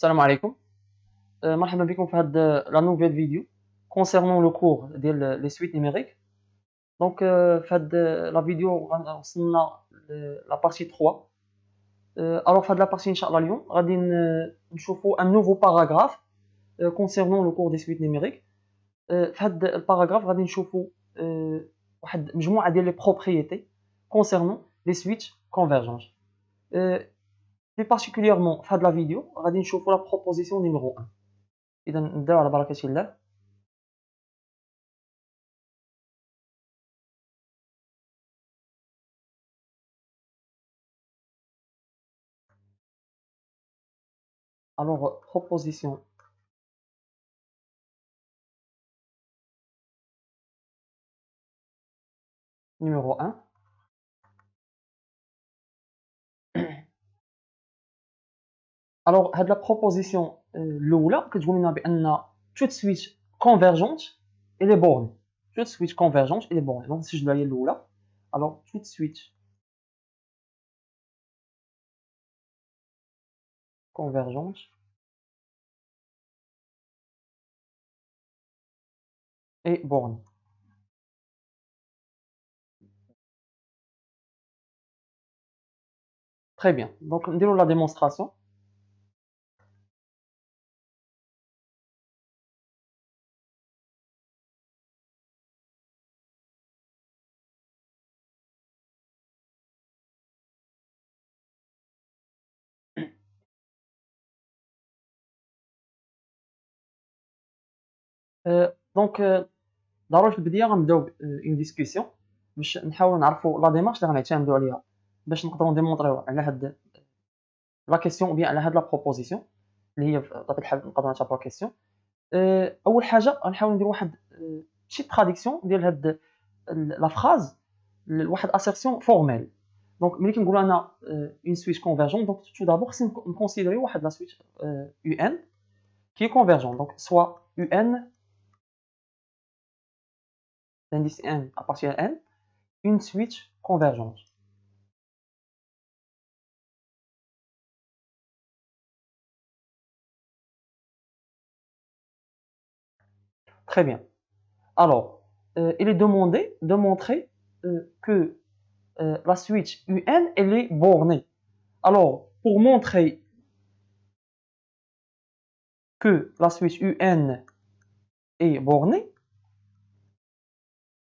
السلام عليكم. مرحبا بكم في هاد لا نوفيل فيديو concernant le cours ديال les suites numériques. Donc في هاد لا فيديو وصلنا لا بارتي 3. alors في هاد لا بارتي ان شاء الله اليوم غادي نشوفوا ان نوفو باراغراف concernant le cours des suites numériques. في هاد الباراغراف غادي نشوفوا واحد مجموعه ديال لي بروبريتي concernant les switches convergents. plus particulièrement في هاد لا فيديو غادي نشوفوا لا بروبوزيسيون نيميرو 1. إذا نبداو على بركة الله. Alors, proposition numéro 1. Alors, هاد la proposition الأولى كتقول لنا بأن toute switch convergente elle est bornée. toute switch convergente elle est bornée. donc نسجلوا هي الأولى. alors toute switch convergente est bornée. Très bien. Donc نديروا la démonstration. donc ضروري في البداية غنبداو اون ديسكسيون باش نحاولوا نعرفوا لا ديمارش اللي غنعتمدوا عليها باش نقدروا نديمونطريو على هاد لا كيسيون او بيان على هاد لا بروبوزيسيون اللي هي بطبيعة الحال نقدروا نعتبرها كيسيون. اول حاجه غنحاول ندير واحد شي تراديكسيون ديال هاد لا فراز لواحد اسيرسيون فورميل. دونك ملي كنقولوا انا اون سويتش كونفيرجون دونك تو دابور خصني نكونسيدريو واحد لا سويتش يو ان كي كونفيرجون دونك سوا يو ان l'indice n appartient à n une switch convergente. Très bien. Alors il est demandé de montrer que la switch un elle est bornée. Alors pour montrer que la switch un est bornée,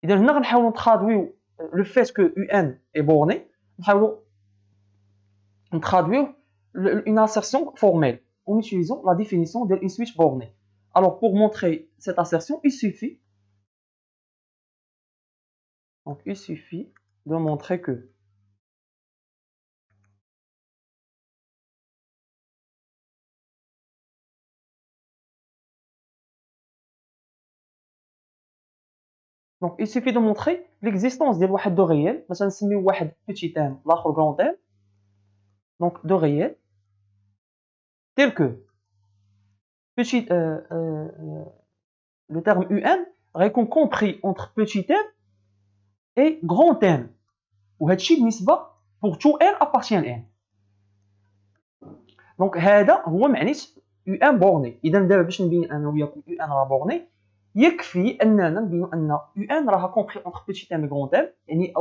إذا هنا غنحاولوا نترادويو لو فيت كو يو ان اي بورني نحاولوا نترادويو une assertion formelle en utilisant la définition d'une switch bornée. Alors pour montrer cette assertion, il suffit de montrer que donc il suffit de montrer l'existence ديال واحد دو réel مثلا نسميو واحد petit m l'aخر grand m donc de réel tel que petit le terme un غيكون compris entre petit m et grand m وهادشي بالنسبه pour tout n appartient à n. دونك هذا هو معنيت يو ان بورني. اذا دابا باش نبين انا وياكم يو ان راه بورني يكفي اننا نبينوا ان يو ان راها كومبري اونتر بيتي ام و غران ام يعني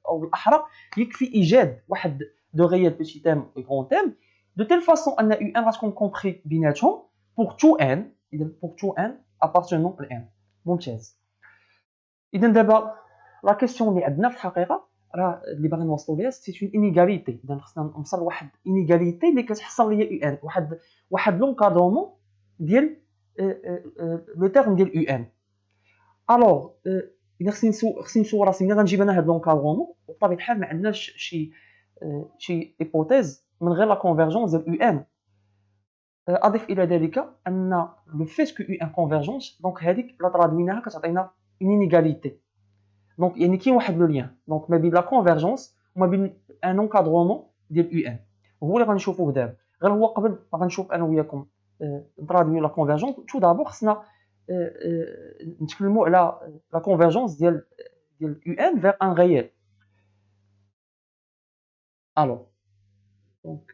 او بالاحرى يكفي ايجاد واحد دو ريال بيتي ام و غران ام دو تيل فاصون ان يو ان غتكون كومبري بيناتهم بور تو ان. اذا بور تو ان ابارتونون لان. ممتاز. اذا دابا لا كيسيون اللي عندنا في الحقيقه راه اللي باغي نوصلوا ليها سي اون انيغاليتي. اذا خصنا نوصل لواحد انيغاليتي اللي كتحصل ليا يو ان واحد لونكادرومون ديال لو تيرم ديال يو ان. الوغ اذا خصني نسول راسي ملي غنجيب انا هاد لونكادرومون بطبيعه الحال ما عندناش شي هيبوتيز من غير لا كونفيرجونس ديال يو ان. اضيف الى ذلك ان لو فيت كو يو ان كونفيرجونس دونك هذيك لا ترادويناها كتعطينا اون انيغاليتي. دونك يعني كاين واحد لو لين دونك ما بين لا كونفيرجونس وما بين ان انكادرومون ديال يو ان هو اللي غنشوفوه دابا. غير هو قبل ما غنشوف انا وياكم نترادويو لا كونفيرجونس تو دابور خصنا نتكلموا على لا كونفيرجونس ديال يو ان فيغ ان غيال. الو دونك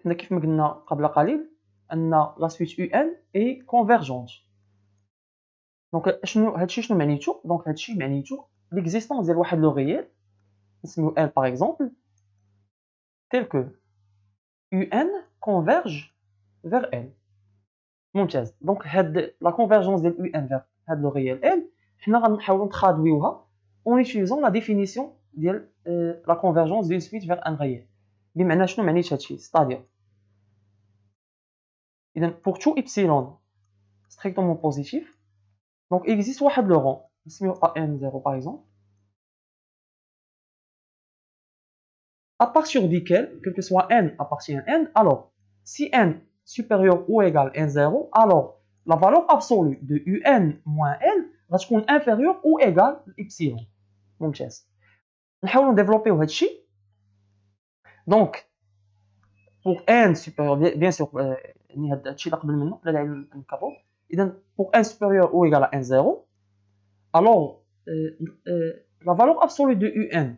حنا كيف ما قلنا قبل قليل ان لا سويت ان اي كونفيرجونت. دونك شنو هادشي شنو معنيتو؟ دونك هادشي معنيتو ليكزيستونس ديال واحد لو ريال نسميو ال باغ اكزومبل تيل كو ان كونفيرج vers ال. ممتاز. دونك هاد لا كونفيرجونس ديال يو ان فيغ هاد لو ريال ال حنا غنحاولوا نترادويوها اون يوتيليزون لا ديفينيسيون ديال لا كونفيرجونس دون سويت فيغ ان ريال. بمعنى شنو معنيت هادشي؟ ستادير اذا بور تو ايبسيلون ستريكتومون بوزيتيف دونك اكزيست واحد لو رون نسميو am0 باغ اكزومبل à partir duquel, quel que soit n appartient à n, alors si n supérieur ou égal à n0, alors la valeur absolue de un moins l va être inférieure ou égale à epsilon. ممتاز. نحاولوا نديفلوبيو هذا الشيء. دونك pour n supérieur bien sûr يعني هذا الشيء اللي قبل منه لا داعي نكررو. اذا pour n supérieur ou égal à n0, alors la valeur absolue de un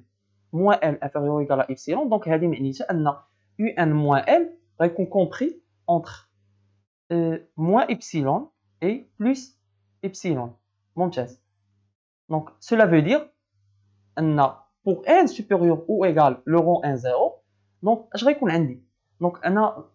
moins L inférieur ou égal à epsilon, donc هذه معنيتها أن UN moins L غيكون compris entre moins epsilon et plus epsilon. ممتاز. Donc cela veut dire أن pour n supérieur ou égal le rang n0 donc اش غيكون عندي؟ donc أنا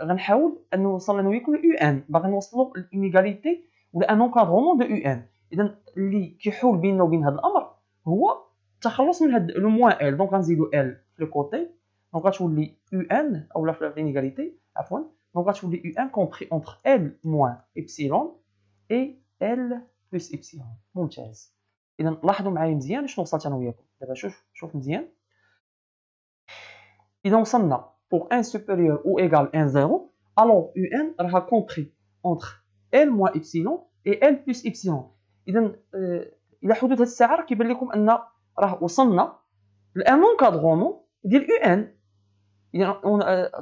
غنحاول أن نوصل أنا وياكم ل UN باغي نوصلو لإنيغاليتي ولا ان انكادرومون دو UN. إذا اللي كيحول بيننا وبين هذا الأمر هو التخلص من هاد لو موان ال. دونك غنزيدو ال في لو كوتي دونك غتولي يو ان اولا في لينيغاليتي عفوا دونك غتولي يو ان كومبري اونتر ال موان ابسيلون اي ال بلس ابسيلون. ممتاز. اذا لاحظوا معايا مزيان شنو وصلت انا وياكم دابا. شوف مزيان. اذا وصلنا pour n supérieur ou égal à 0 alors un راها كومبري اونتر ال موان ابسيلون اي ال بلس ابسيلون. اذا الى حدوث هذه الساعه راه كيبان لكم ان راه وصلنا لان اونكادرومون ديال يو ان. يعني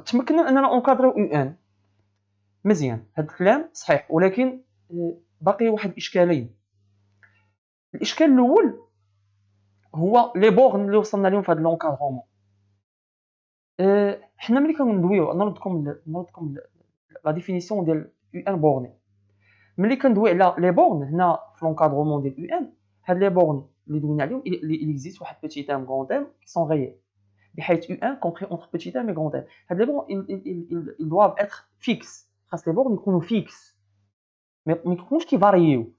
تمكنا اننا اونكادريو يو ان. مزيان هذا الكلام صحيح ولكن باقي واحد الاشكالين. الاشكال الاول هو لي بورن اللي وصلنا لهم في هذا لونكادرومون. حنا ملي كندويو نردكم لا ديفينيسيون ديال يو ان بورني. ملي كندوي على لي بورن هنا في لونكادرومون ديال يو ان هاد لي بورن اللي دوينا عليهم اللي اكزيست واحد بيتي تام غون تام كي سون غيال بحيث U1 compris entre petit m et grand m. هاد لي بورن ils doivent être fixes. خاص لي بورن يكونوا فيكس ما يكونوش كيفاريو.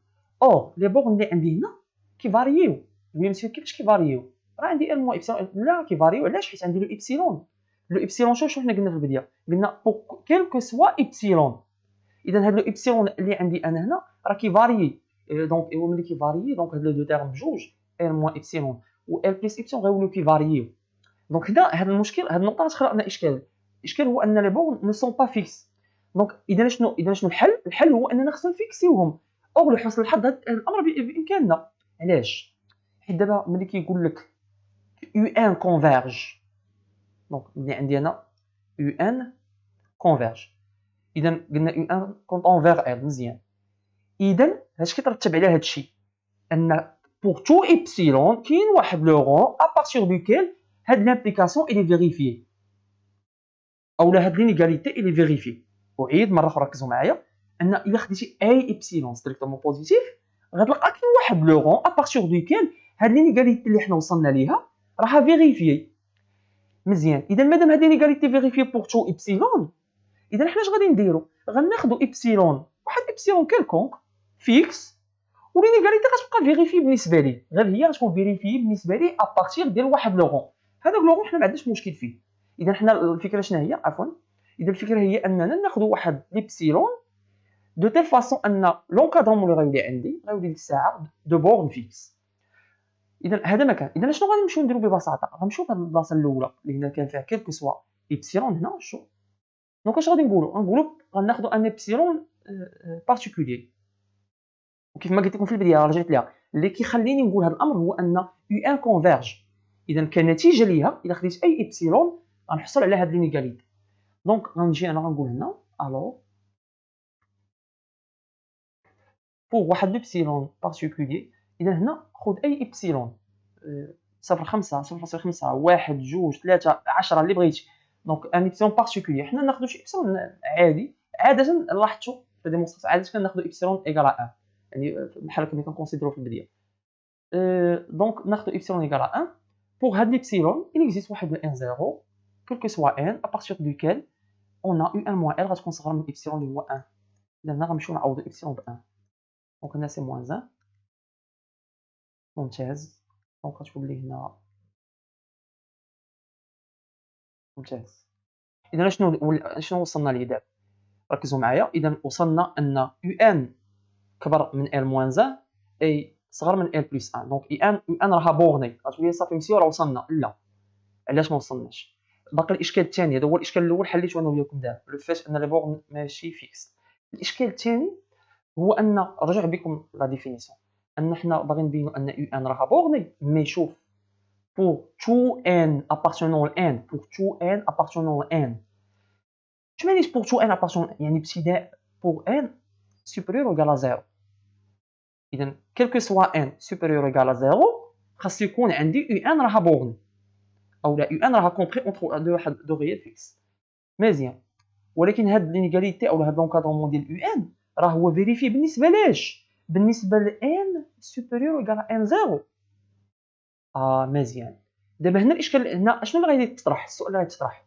اور لي بورن اللي عندي هنا كيفاريو. وي مسيو كيفاش كيفاريو؟ راه عندي ال موان ابسيلون لا كيفاريو. علاش؟ حيت عندي لو ابسيلون. لو ابسيلون شوف حنا قلنا في البدايه قلنا كيل كو سوا ابسيلون. اذا هاد لو ابسيلون اللي عندي انا هنا راه كيفاريي. دونك هو ملي كيفاريي دونك هاد لو دو تيرم بجوج ال موان ابسيلون و ال بلس ابسيلون غيوليو كيفاريو. دونك هنا هذا المشكل هذه النقطه غتخلق لنا اشكال. الاشكال هو ان لي بورن نو سون با فيكس. دونك اذا شنو الحل؟ الحل هو اننا خصنا نفيكسيوهم. اور لحسن الحظ هذا الامر بامكاننا. علاش؟ حيت دابا ملي كيقول لك يو ان كونفيرج دونك ملي عندي انا يو ان كونفيرج اذا قلنا يو ان كونت اونفير ال. مزيان. اذا اش كيترتب على هذا الشيء؟ ان pour tout epsilon كاين واحد لو رون à partir duquel هاد لامبليكاسيون الي فيريفيي اولا هاد لينيغاليتي الي فيريفيي. اعيد مره اخرى ركزوا معايا ان الا خديتي اي ابسيلون ستريكتومون بوزيتيف غتلقى كاين واحد لو رون ا بارتير دوكيل هاد لينيغاليتي اللي حنا وصلنا ليها راها فيريفيي. مزيان. اذا مادام هاد لينيغاليتي فيريفيي بور تو ابسيلون اذا حنا اش غادي نديرو؟ غناخدو ابسيلون واحد ابسيلون كيلكونك فيكس ولينيغاليتي غتبقى فيريفي بالنسبه لي غير هي غتكون فيريفي بالنسبه لي ا بارتير ديال واحد لو رون. هذاك لو رون حنا ما عندناش مشكل فيه. اذا حنا الفكره شنو هي؟ عفوا اذا الفكره هي اننا ناخذ واحد ليبسيلون دو تيل فاصون ان لونكادرومون اللي غيولي عندي غيولي ديك الساعه دو بورن فيكس. اذا هذا ما كان. اذا شنو غادي نمشيو نديرو ببساطه؟ غنمشيو لهاد البلاصه الاولى اللي هنا كان فيها كيلكو سوا ايبسيلون هنا. شوف دونك اش غادي نقولوا غناخذوا ان ايبسيلون بارتيكولير. وكيف ما قلت لكم في البدايه رجعت ليها اللي كيخليني نقول هذا الامر هو ان يو ان كونفيرج. اذا كنتيجه ليها الا خديت اي ايبسيلون غنحصل على هاد لينيغاليتي. دونك غنجي انا غنقول هنا الو بور واحد ليبسيلون بارتيكولير. اذا هنا خذ اي ايبسيلون 0.5 0.5 1 2 3 10 اللي بغيتي. دونك ان ايبسيلون بارتيكولير. حنا ناخذوا شي ايبسيلون عادي، عاده لاحظتوا في ديمونستراسيون عاده كناخذوا ايبسيلون ايكال 1، يعني بحال هكا ملي كنكونسيدرو في البدايه. دونك ناخذوا ايبسيلون ايكال 1. بوغ هاد ليبسيلون il existe واحد ان زيرو quel que soit n à partir duquel on a un moins l غتكون صغر من ايبسيلون اللي هو 1. اذا هنا غنمشيو نعوضوا ايبسيلون ب 1. دونك هنا سي موان 1. ممتاز. دونك غتولي هنا ممتاز. اذا شنو وصلنا ليه دابا؟ ركزوا معايا. اذا وصلنا ان يو ان كبر من ال موان 1 اي صغر من ال بلس 1. دونك يو ان راها بورني. غتقول لي صافي مزيان راه وصلنا. لا، علاش ما وصلناش؟ باقي الاشكال الثاني. هذا هو الاشكال الاول حليته انا وياكم دابا، لو فات ان لي بورن ماشي فيكس. الاشكال الثاني هو ان رجع بكم لا ديفينيسيون، ان حنا باغي نبينوا ان يو ان راها بورني. مي شوف، pour tout n appartenant à n pour tout n appartenant à n. اش معنيش pour tout n appartenant؟ يعني ابتداء pour n supérieur ou égal à 0. اذا quel que soit n supérieur ou égal à 0 خاص يكون عندي يو ان راها بورني، او لا يو ان راها كومبري اونتر دو ريال فيكس. مزيان. ولكن هاد لينيغاليتي او هاد لونكادرمون ديال يو ان راه هو فيريفي بالنسبه لاش؟ بالنسبه ل n supérieur ou égal à n 0. مزيان. دابا هنا الاشكال، هنا شنو اللي غادي يتطرح؟ السؤال اللي غادي يتطرح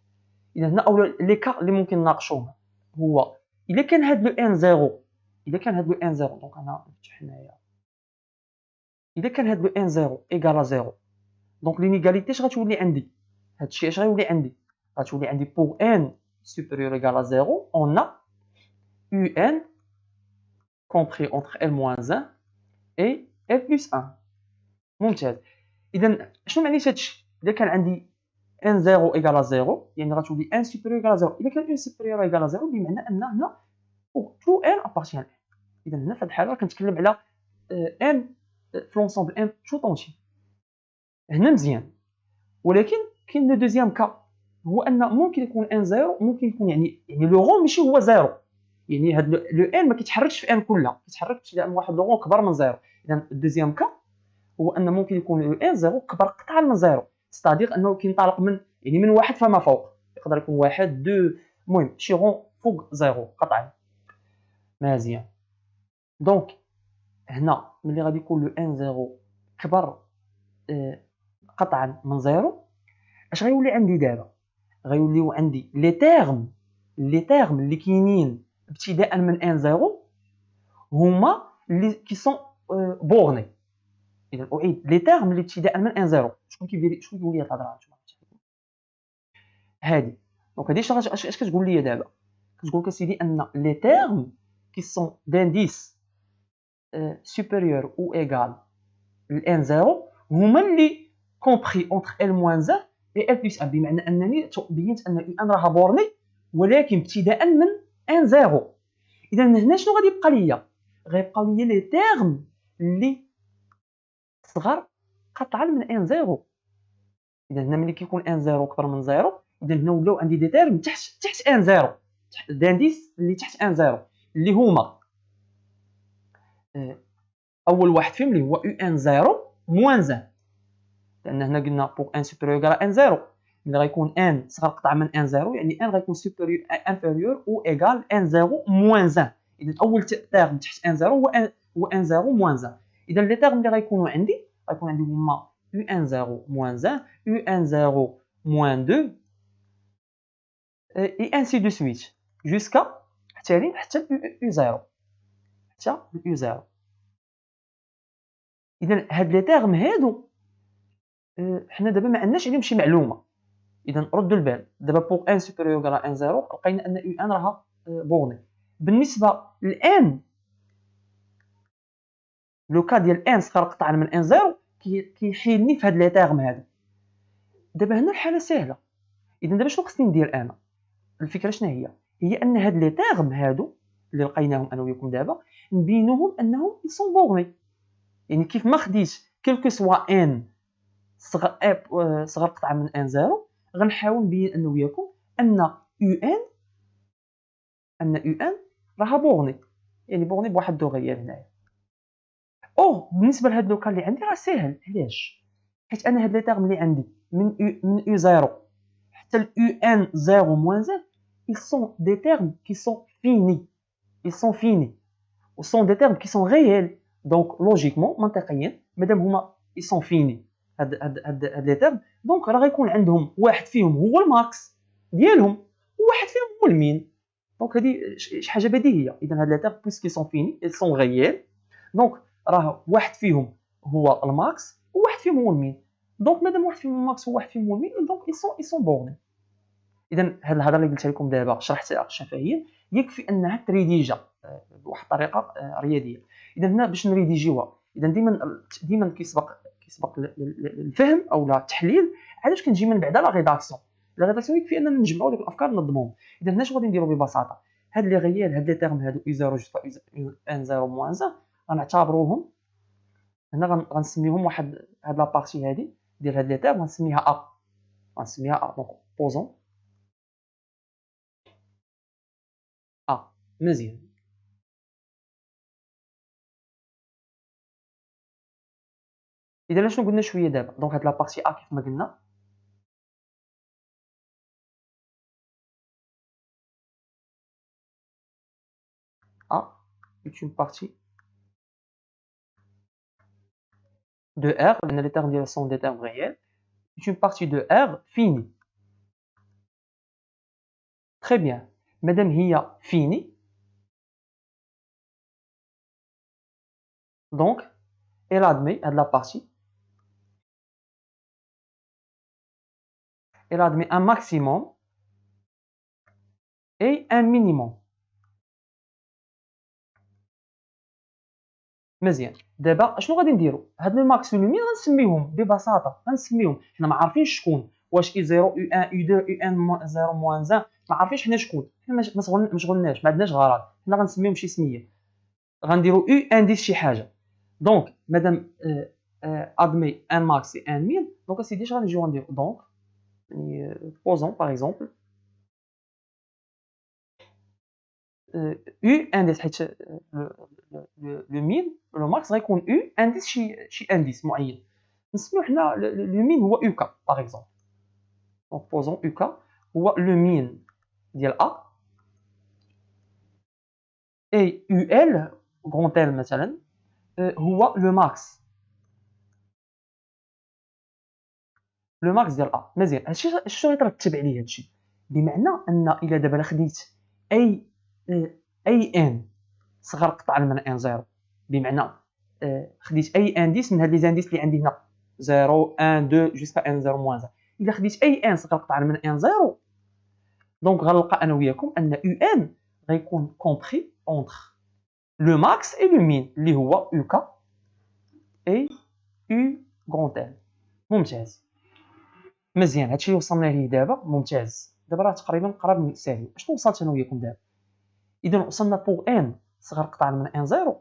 اذا هنا، او لي كا اللي ممكن نناقشوهم، هو الا كان هاد لو ان زيرو، اذا كان هاد لو ان زيرو، دونك انا نفتح هنايا، اذا كان هاد لو ان زيرو ايكال زيرو، دونك لينيغاليتي اش غتولي عندي؟ هادشي اش غيولي عندي؟ غتولي عندي بور ان سوبيريور ايكال زيرو اون ا يو ان كومبري اونتر ال موان 1 اي ال بلس 1. ممتاز. اذا شنو معنيت هادشي؟ اذا كان عندي ان زيرو ايكال زيرو، يعني غتولي ان سوبيريور ايكال زيرو. اذا كان ان سوبيريور ايكال زيرو بمعنى ان هنا pour tout n appartient à n. اذا هنا في هذه الحاله كنتكلم على n في لونسومبل n tout entier. هنا مزيان. ولكن كاين لو دوزيام كا، هو ان ممكن يكون n زيرو، ممكن يكون يعني لو غون ماشي هو زيرو، يعني هاد لو n ما كيتحركش في n كلها، كيتحرك ابتداء من واحد لو غون كبر من زيرو. اذا الدوزيام كا هو ان ممكن يكون لو n زيرو كبر قطعا من زيرو، ستادير انه كينطلق من يعني من واحد فما فوق، يقدر يكون واحد دو، المهم شي غون فوق زيرو قطعا. مزيان. دونك هنا ملي غادي يكون لو ان زيرو كبر قطعا من زيرو، اش غيولي عندي دابا؟ غيوليو عندي لي تيرم اللي كاينين ابتداء من ان زيرو هما اللي كي سون بورني. اذا اعيد لي تيرم اللي ابتداء من ان زيرو. شكون كيقول لي الهضره هادي؟ دونك هادي اش كتقول لي دابا؟ كتقول لك سيدي ان لي تيرم كي سون دانديس supérieur ou égal ل n0 هما اللي كومبري اونتر ال موان 1 et l plus 1، بمعنى انني بينت ان يو ان راها بورني ولكن ابتداء من n0. اذا هنا شنو غادي يبقى ليا؟ غيبقاو ليا لي تيرم اللي صغر قطعا من n0. اذا هنا ملي كيكون n0 كبر من 0، اذا هنا ولاو عندي دي تيرم تحت n0، دانديس اللي تحت n0 اللي هما اول واحد فيهم اللي هو يو ان 0 موان 1، لان هنا قلنا بوغ ان سوبيريور على ان 0 ملي غيكون ان صغر قطعه من ان 0 يعني ان غيكون سوبيريور انفيريور او ايغال ان 0 موان 1. اذا اول تيرم تحت ان 0 هو ان 0 موان 1. اذا لي تيرم اللي غيكونوا عندي هما يو ان 0 موان 1، يو ان 0 موان 2 اي انسي دو سويت جوسكا حتى يو 0، حتى يو 0. اذا هاد لي تيرم هادو حنا دابا ما عندناش عليهم شي معلومه. اذا ردوا البال دابا بوغ ان سوبيريور على ان 0 لقينا ان يو ان راها بورني. بالنسبه لان لو كا ديال ان صغر قطعا من ان 0 كيحيلني في هاد لي تيرم هادو. دابا هنا الحاله سهله. اذا دابا شنو خصني ندير انا؟ الفكره شنو هي ان هاد لي تيرم هادو اللي لقيناهم انا وياكم دابا نبينوهم انهم يسون بورني. يعني كيف ما خديت كيلكو سوا ان صغر قطعه من ان 0، غنحاول نبين انا وياكم ان يو ان راها بورني، يعني بورني بواحد دو غيال هنايا. بالنسبه لهاد لوكال اللي عندي راه ساهل. علاش؟ حيت انا هاد لي تيرم اللي عندي من يو 0 حتى ال UN 0 moins 1 ils sont des termes qui sont finis. Ils sont finis. Ou sont des termes qui sont réels. Donc, logiquement, منطقيا مادام هما ils sont finis هاد لي termes دونك راه غيكون عندهم واحد فيهم هو الماكس ديالهم وواحد فيهم هو المين. دونك هذه شي حاجه بديهيه. اذا هاد لي termes puisqu'ils sont finis ils sont réels دونك راه واحد فيهم هو الماكس وواحد فيهم هو المين. دونك مادام واحد فيهم الماكس وواحد فيهم هو المين دونك ils sont bornés. اذا هاد الهضره اللي قلتها لكم دابا شرحتها شفهيا يكفي انها تريديجا بواحد الطريقه رياضيه. اذا هنا باش نريديجيوها اذا ديما كيسبق الفهم او التحليل. علاش كنجي من بعد لا ريداكسيون؟ لا ريداكسيون يكفي اننا نجمعوا ديك الافكار ننظموهم. اذا هنا اش غادي نديروا ببساطه؟ هاد لي غيال هاد لي تيرم هادو اي 0 جوسكا ان 0 موان 1 غنعتبروهم هنا غنسميهم واحد هاد لا بارتي هادي ديال هاد لي تيرم غنسميها ا. دونك بوزون مزيان. اذا شنو قلنا شويه دابا؟ دونك هاد لا بارتي ا كيف ما قلنا ا est une partie de R لان لي تيرم ديالها سون دي تيرم réels est une partie de R finie. très bien. مادام هي finie donc elle admet هاد لا partie elle admet un maximum et un minimum. مزيان. دابا اشنو غادي نديرو؟ هاد لو ماكس والمين غنسميهم ببساطه غنسميهم حنا ما عارفينش شكون واش اي 0 يو 1 يو 2 يو ان 0 موان 1 ما عارفينش حنا شكون حنا ما شغلناش ما عندناش غرض حنا غنسميهم شي سميه غنديرو يو انديس شي حاجه. دونك مادام ادمي ان ماكس اي ان مين دونك اسيدي اش غنجيو غنديرو دونك يعني بوزون باغ اكزومبل يو انديس حيت لو مين لو ماكس غيكون يو انديس شي انديس معين نسميو حنا لو مين هو يو كا باغ اكزومبل. دونك بوزون يو كا هو لو مين ديال ا اي يو ال غون ال مثلا هو لو ماكس ديال ا. مزيان. هادشي شنو غيترتب عليه هادشي؟ بمعنى ان الا دابا خديت اي ان صغر قطعا من ان 0 بمعنى خديت اي انديس من هاد لي زانديس اللي عندي هنا 0 1 2 جوسكا ان 0 موان 1 الا خديت اي ان صغر قطعا من ان 0 دونك غنلقى انا وياكم ان يو ان غيكون كومبري اونتر لو ماكس اي لو مين اللي هو يو كا اي يو غون ال. ممتاز. مزيان. هادشي اللي وصلنا ليه دابا ممتاز. دابا راه تقريبا قرب من ساهل. اشنو وصلت انا وياكم دابا؟ اذا وصلنا بوغ ان صغر قطعا من ان 0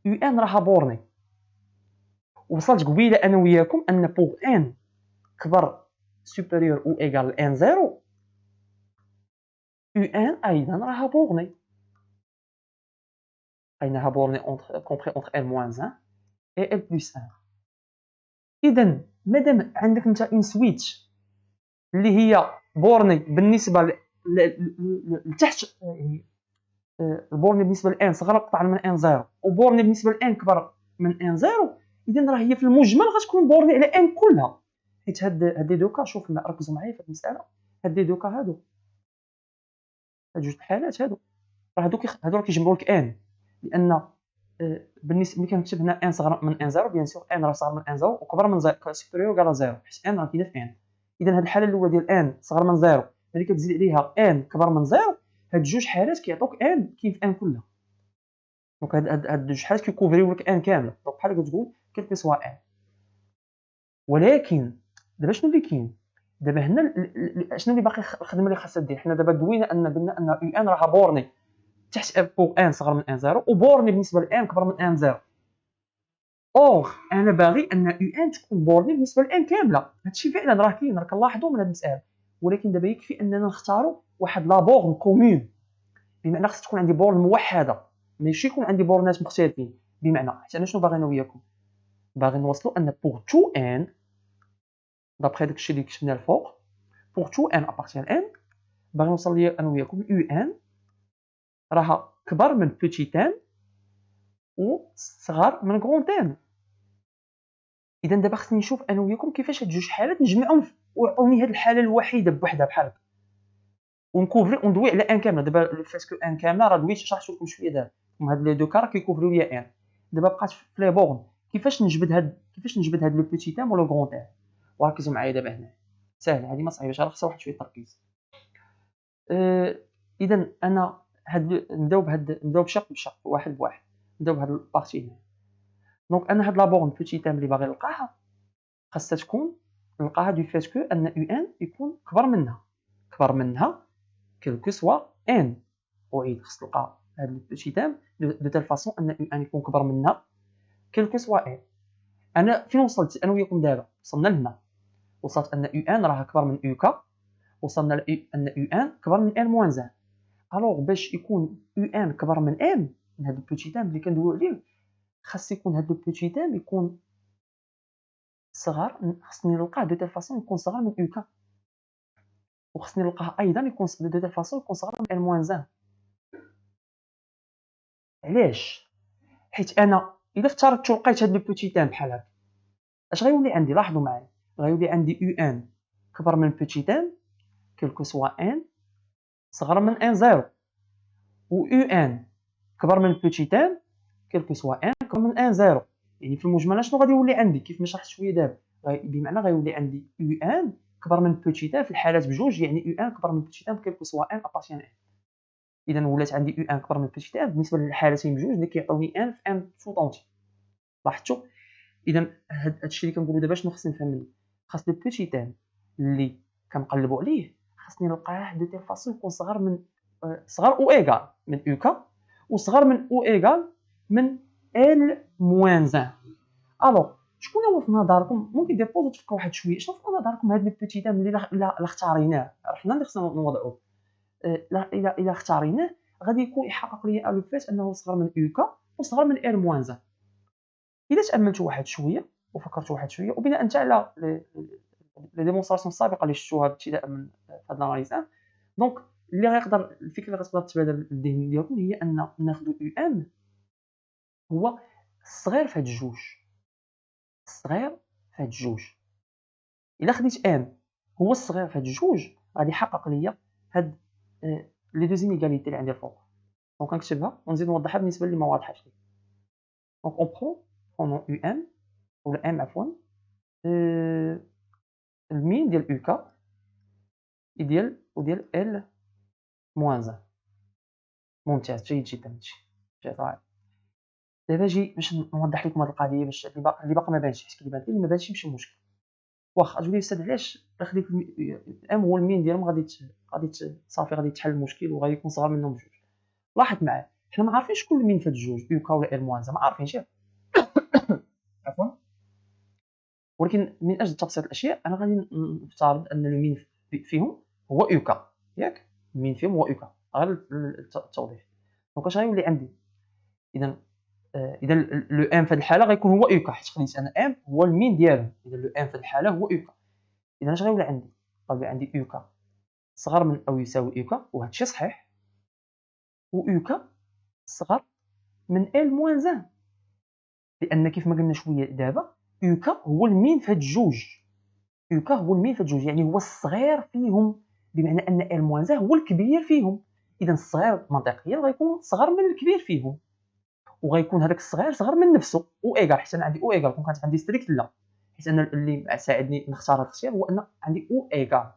يو ان راها بورني. وصلت قبيله انا وياكم ان بوغ ان كبر سوبيريور او ايغال ان 0 يو ان ايضا راها بورني. اينها بورني اونتر كومبري اونتر ال موان 1 اي ال بلس 1. اذا مادام عندك انت اون سويتش اللي هي بورني بالنسبه لتحت يعني البورني بالنسبه لان صغر قطعا من ان 0 وبورني بالنسبه لان كبر من ان 0 اذا راه هي في المجمل غتكون بورني على ان كلها. حيت هاد لي دوكا شوف ركزوا معايا في المساله. هاد لي دوكا هادو هاد جوج الحالات هادو راه هادو كيجمعوا لك ان لان بالنسبه ملي كنكتب هنا ان صغر من ان 0 بيان سور ان راه صغر من ان 0 وكبر من 0 سوبيريور كاع 0 حيت ان راه كاينه في ان. اذا هاد الحاله الاولى ديال ان صغر من 0 ملي كتزيد عليها ان كبر من 0 هاد جوج حالات كيعطوك ان كاين في ان كلها. دونك هاد جوج حالات كيكوفريو لك ان كامله. دونك بحال كتقول كيلكو سوا ان. ولكن دابا شنو اللي كاين دابا هنا شنو اللي باقي الخدمه اللي خاصها دير؟ حنا دابا دوينا ان قلنا ان يو ان راها بورني تحت بوغ ان صغر من ان 0 وبورني بالنسبه لان كبر من ان 0. اوغ انا باغي ان يو ان تكون بورني بالنسبه لان كامله. هادشي فعلا راه كاين راه كنلاحظوا من هاد المساله. ولكن دابا يكفي اننا نختاروا واحد لا بورن كومون بمعنى خص تكون عندي بورن موحده ماشي يكون عندي بورنات مختلفين. بمعنى حيت انا شنو باغي انا وياكم؟ باغي نوصلوا ان بوغ تو ان دابخي داكشي اللي كتبنا الفوق بور تو ان ابارتيان ان باغي نوصل ليا انا وياكم يو ان راها كبر من بوتيت ان وصغر من غروند ان. اذا دابا خصني نشوف انا وياكم كيفاش هاد جوج حالات نجمعهم ويعطوني هاد الحاله الوحيده بوحدها بحال هكا ونكوفري وندوي على ان كامله. دابا فاسكو ان كامله راه دويت شرحت لكم شويه دابا هاد لي دو كار كيكوفريو ليا ان. دابا بقات في لي بورن كيفاش نجبد هاد لو بوتي تام ولا غرون تام. وركزوا معايا دابا هنا ساهل هذه ما صعيباش راه خصها واحد شويه تركيز. اذا انا نبداو بشق واحد بواحد. نبداو بهاد البارتي هنا. دونك انا هاد لا بورن بوتي تام اللي باغي نلقاها خاصها تكون نلقاها دو فاسكو ان يو ان يكون كبر منها كلكو سوا ان. وعيد خص تلقى هاد البوتي تام دو تال فاصون ان يو ان يكون كبر منها كلكو سوا ان. انا فين وصلت انا وياكم دابا؟ وصلنا لهنا، وصلت ان يو ان راه كبر من يو كا، وصلنا ان يو ان كبر من ان موان ان. الوغ باش يكون يو ان كبر من ان من هاد البوتي تام اللي كندويو عليه خاص يكون هاد البوتي تام يكون صغار. خصني نلقاه دو تال فاصون يكون صغار من يو كا، وخصني نلقاه ايضا يكون دو تال فاصون يكون صغار من ان موان ان. علاش؟ حيت انا الا افترضت لقيت هاد البوتي تام بحال هكا اش غيولي عندي؟ لاحظوا معايا غيولي عندي يو ان كبر من بوتي تام كلكو سوا ان صغر من ان زيرو، و يو ان كبر من بوتي تام كلكو سوا ان كبر من ان زيرو. يعني في المجمل شنو غادي يولي عندي كيف ما شرحت شويه دابا؟ بمعنى غيولي عندي يو ان كبر من بوتي تام في الحالات بجوج، يعني يو ان كبر من بوتي تام كلكو سوا ان ابارتيان ان. اذا ولات عندي يو ان كبر من بوتي تام بالنسبه للحالتين بجوج اللي كيعطوني ان في ان فوطونتي. لاحظتوا؟ اذا هادشي اللي كنقولوا دابا شنو خصني نفهم منه؟ خاص لو بوتي تام اللي كنقلبوا عليه خاصني نلقاه دو تيل فاصون يكون صغر او ايغال من او كا وصغر من او ايغال من ال موان ان. الوغ شكون هو في نظركم ممكن ديبوزو تفكروا واحد شويه شنو في نظركم هاد لو بوتي تام اللي لا اختاريناه حنا اللي خصنا نوضعوه؟ الى اختاريناه غادي يكون يحقق لي لو فات انه صغر من او كا وصغر من ال موان ان. اذا تاملتوا واحد شويه وفكرتوا واحد شويه وبناء على لي ديمونستراسيون السابقه اللي شفتوها ابتداء من هاد الاناليز دونك اللي غيقدر الفكره اللي غتقدر تبادر للذهن ديالكم هي ان ناخذ يو ان هو الصغير في هاد الجوج. الصغير في هاد الجوج الا خديت ان هو الصغير في هاد الجوج غادي يحقق ليا هاد لي دو زينيغاليتي اللي عندي الفوق. دونك نكتبها ونزيد نوضحها بالنسبه اللي ما واضحاش لي. دونك اون برونون يو ان ولا ام عفوا المين ديال او كا وديال ال موان ان. ممتاز جيد جدا هادشي جيد رائع. دابا جي باش نوضح لكم هاد القضيه باش اللي باقي ما بانش حيت اللي بان لي اللي ما بانش ماشي مشكل. واخا تقول لي استاذ علاش خديت ام هو المين ديالهم غادي صافي غادي تحل المشكل وغادي يكون صغار منهم بجوج. لاحظ معايا حنا ما عارفين شكون المين في هاد الجوج يو كا ولا ال موان ما عارفينش عفوا. ولكن من اجل تبسيط الاشياء انا غادي نفترض ان المين فيهم هو يو كا ياك المين فيهم هو يو كا غير التوضيح. دونك اش غيولي عندي؟ اذا لو ام في هذه الحاله غيكون هو يو كا حيت خديت انا ام هو المين ديالهم. اذا لو ام في هذه الحاله هو يو كا. اذا اش غيولي عندي؟ غيولي عندي يو كا صغر من او يساوي يو كا وهذا الشيء صحيح، و يو كا صغر من ال موان ان لان كيف ما قلنا شويه دابا يو كا هو المين في هاد الجوج. يو كا هو المين في الجوج يعني هو الصغير فيهم بمعنى ان ال موان ان هو الكبير فيهم. اذا الصغير منطقيا غيكون صغر من الكبير فيهم وغيكون هذاك الصغير صغر من نفسه او ايغال حيت انا عندي او ايغال كون كانت عندي ستريكت لا حيت انا اللي ساعدني نختار هذا الاختيار هو ان عندي او ايغال.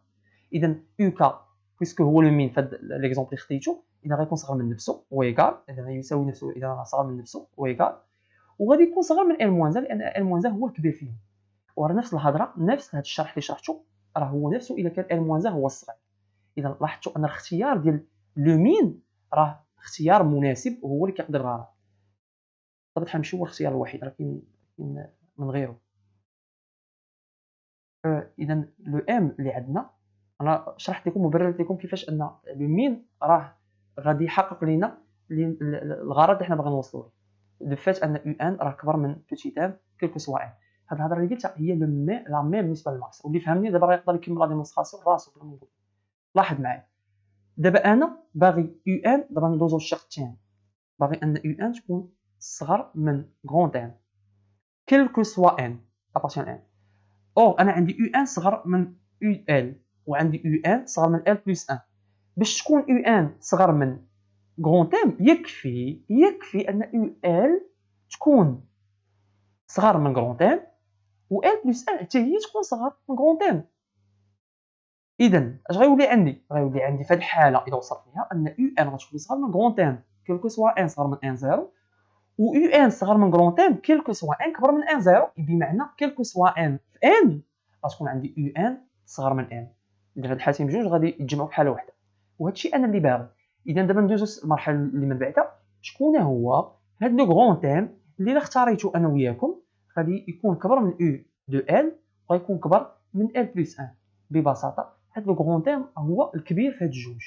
اذا يو كا بويسكو هو لو مين في هذا ليكزومبل اللي خديتو اذا غيكون صغر من نفسه او ايغال اذا يساوي نفسه اذا صغر من نفسه او ايغال وغادي يكون صغر من ال موان لان ال موان هو الكبير فيهم. وراه نفس الهضره نفس هذا الشرح اللي شرحته راه هو نفسه اذا كان ال موان هو الصغير. اذا لاحظتوا ان الاختيار ديال لو مين راه اختيار مناسب وهو اللي كيقدر الغرض. بطبيعة ماشي هو الاختيار الوحيد راه كاين من غيره. اذا لو ام اللي عندنا انا شرحت لكم وبررت لكم كيفاش ان لو مين راه غادي يحقق لنا الغرض اللي حنا باغيين نوصلوا له. دو فات ان يو ان راه كبر من بوتيت ام كلكو سوا ان. هاد الهضره اللي قلتها هي لا ميم بالنسبه للماكس، واللي فهمني دابا راه يقدر يكمل لا ديمونستراسيون راسو بلا ما نقول. لاحظ معايا دابا انا باغي يو ان، دابا ندوزو للشق الثاني، باغي ان يو ان تكون صغر من غون ان كيل كو سوا ان ابارتيان ان. او انا عندي يو ان صغر من يو ال، وعندي يو ان صغر من ال بلس ان. باش تكون يو ان صغر من غون ام يكفي ان يو ال تكون صغر من غون ام، و ال بلس ان حتى هي تكون صغر من غون ام. اذا اش غيولي عندي؟ غيولي عندي في هذه الحاله اذا وصلت ليها ان يو ان غتكون صغر من غون ام كيلكو سوا ان صغر من ان زيرو، و يو ان صغر من غون ام كيلكو سوا ان كبر من ان زيرو، بمعنى كيلكو سوا ان في ان غتكون عندي يو ان صغر من ان. اذا هاد الحالتين بجوج غادي يتجمعوا في حاله واحده، وهذا الشيء انا اللي باغي. اذا دابا ندوزو للمرحله اللي من بعدها، شكون هو هاد لو غون تيم اللي اختاريتو انا وياكم غادي يكون كبر من يو دو ال وغيكون كبر من ال بلس ان. ببساطه هاد لو غون تيم هو الكبير في هاد الجوج،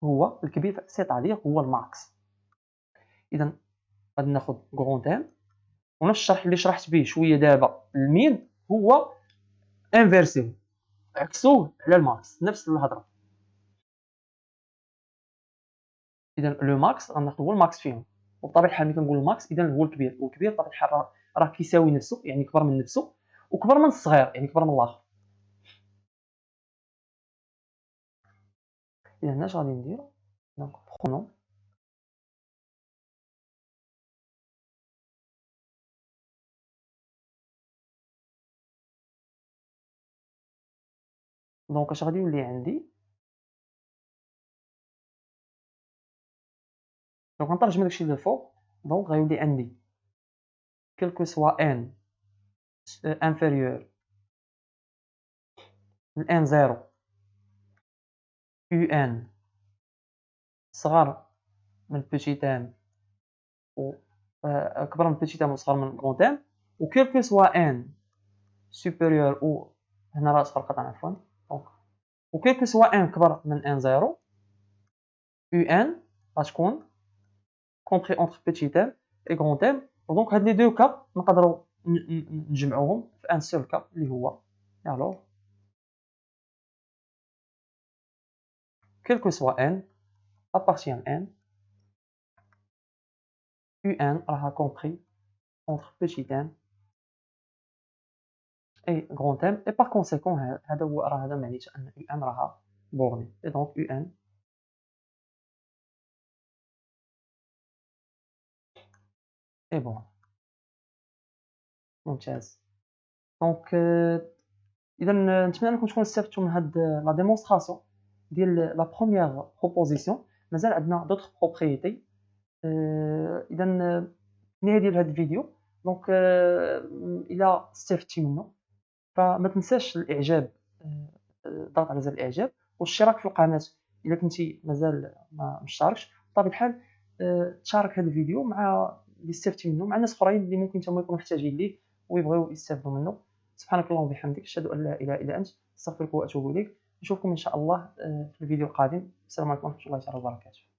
هو الكبير سيتادير هو الماكس. اذا غادي ناخذ غون تيم، ونفس الشرح اللي شرحت به شويه دابا المين هو انفيرسيو، عكسوه على الماكس نفس الهضره. اذا لو ماكس غناخذ هو الماكس فيهم، وبطبيعه الحال ملي كنقول الماكس اذا هو الكبير، والكبير بطبيعه الحال راه كيساوي نفسه، يعني كبر من نفسه، وكبر من الصغير يعني كبر من الاخر. اذا هنا اش غادي ندير؟ دونك برونون دونك اش غادي يولي عندي؟ دونك غنترجم داكشي اللي الفوق. دونك غيولي عندي كيلكو سوا ان انفيريور من ان زيرو يو ان صغر من بوتيت ان و كبر من بوتيت ان وصغر من غون ان، و كيلكو سوا ان سوبيريور او هنا راه صفر قطعا عفوا، دونك و كيلكو سوا ان كبر من ان زيرو يو ان غتكون كومبري اونتر بوتيت ان اي غون ان. دونك هاد لي دو كا نقدروا نجمعوهم في ان سول كا اللي هو الوغ quel que soit n appartient à n, un راها compris entre petit n et grand n, et par conséquent هذا هو راه هذا معنيته ان un راها بورني. et donc un est bon. ممتاز. دونك اذا نتمنى انكم تكونوا استفدتوا من هاد لا ديمونستراسيون ديال لا بروميير بروبوزيسيون. مازال عندنا دوطخ بروبريتي. اذا النهايه ديال هذا الفيديو، دونك الى استفدتي منه فما تنساش الاعجاب، الضغط على زر الاعجاب والاشتراك في القناه اذا كنتي مازال ما مشتركش. بطبيعه الحال تشارك هذا الفيديو مع اللي استفدتي منه مع ناس اخرين اللي ممكن تما يكونوا محتاجين ليه ويبغيو يستافدوا منه. سبحانك اللهم وبحمدك، اشهد ان لا اله الا انت، استغفرك واتوب اليك. نشوفكم ان شاء الله في الفيديو القادم. السلام عليكم ورحمه الله تعالى وبركاته.